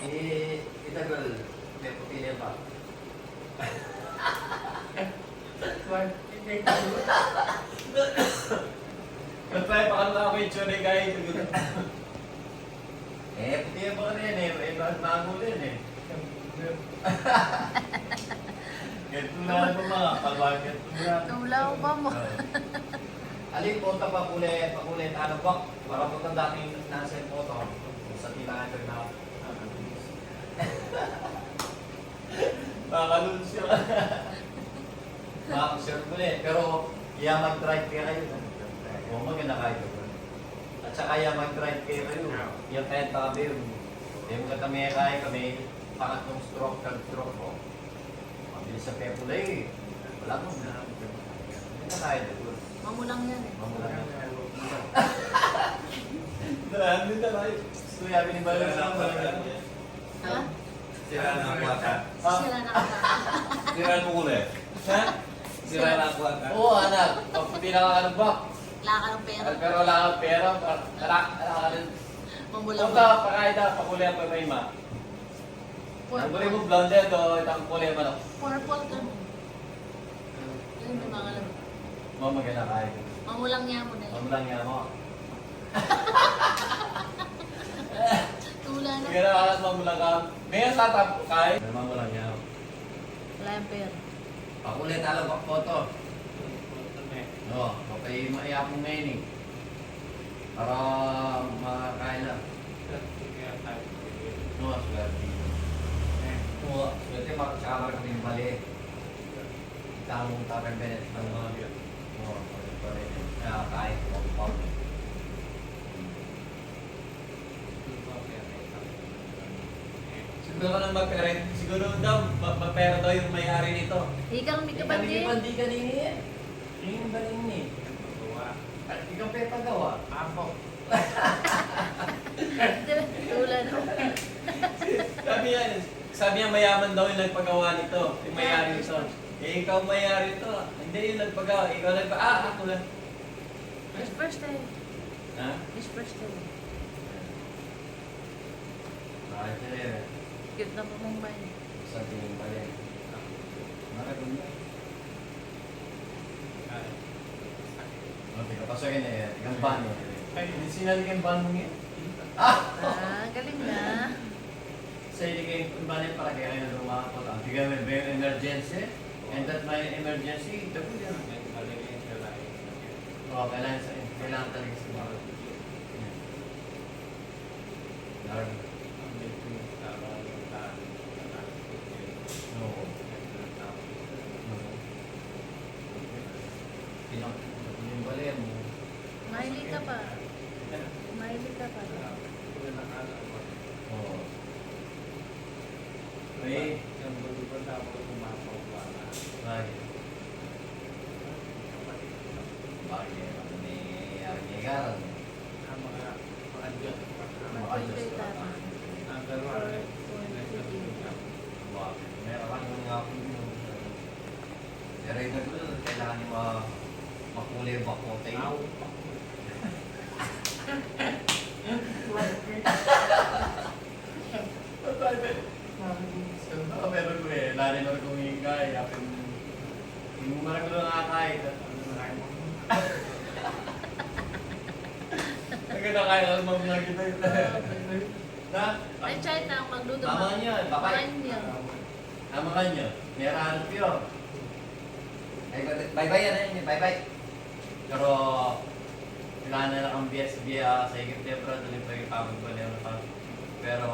Itagol. May pupili pa. Nagtry pa ka na ako yung tsunay kahit. Pupili pa ka rin bago rin Ganito na ito mga kalbagat. Tulaw pa mo. Alin po ito pakulit, bak, para po itong dating nasa yung photo. Sa tilangan ko na. Nakakalun siya. Makakasir ko pero mag-drive kayo. Oo, maganda kayo. At saka mag-drive kayo. Yung kahit tabi yun. Hindi mo kami kaya kami pangatlong stroke, third stroke ko. Mabilis sa pepulay wala mo na. Hindi na kaya doon. Mamulang yan eh. Mamulang yan. Daan din tayo. Kuya, binibalo Sira sa na mga Ha? Sira na ang kwata. Sila nakakata. Sira mo kulit. Ha? Sira na ang kwata. Oo, anak. Paputi na ka ng bak. Wala ka ng pera. Pero wala kang pera. Wala ka rin. Mamulang Punta, pakain na. Pakulay ang pamay ma. Ang kulay mo blonde ito. Itang kulay mo. Purple ka mo. Yun yung mga alam. Maganda kayo. Mamulang niya mo na yun. Mamulang yan mo. Tula na. Sige na kalat mamulang ka. Ngayon sa tap kain. Mamulang yan. Wala yung pera. Pakulay talo bak photo. Oo, kapay maiyapong ngayon eh. Para makakain na. Oo, swerte. Oo, swerte makakakar kami yung mali. Tamong tapang benet ng mga biyot. Oo, pwede. Kaya kahit pag Siguro ka nang mag-rent. Siguro daw, mapera daw yung may-ari nito. Ikaw, hindi ka ba din? Hindi ka din eh. Yung ba rin eh. At ikaw pa pagawa. Ako. Tula na. Sabi niya mayaman daw yung nagpagawa nito. Yung may-ari nito. Eh, ikaw may-ari nito. Hindi yung nagpagawa. Ikaw ako lang. This first time. Ha? This first time. Bakit eh. Cute na po mong bayan. Sa tingin pa rin. Bakit ba? Okay, kapasokin eh. Igang ban mo. Ay, sinali kang ban mo ngayon? Galing na. Sa hindi kayo ban yung para kaya kayo lumakot. Ang bigay mo yung emergency. And that may emergency, ito po yan. Oo, kailangan talaga sa mga. Largo. Oo. Yung bali mo. Mahilig ka pa. Mahilig ka pa. Oo. Ay, bakit? Bakit? Ano may arigaran? Mahilig ka pa. Bakit? Meron ka naman nga po yun. Pero ito ko, kailangan niyo makulay bakote. Meron ko eh, lari na kong hingay. Yung marang ko lang nakakain. Nagkakaya ka naman mga kita yun. Na? Ay, China, magluto Tama niya, babay. niya. Tama ka niya. Meron ko yun. Bye-bye yan eh, bye-bye. Pero, kailangan na lang ang bias sa higit Debra, dali pa yung pagod pa niya. Pero,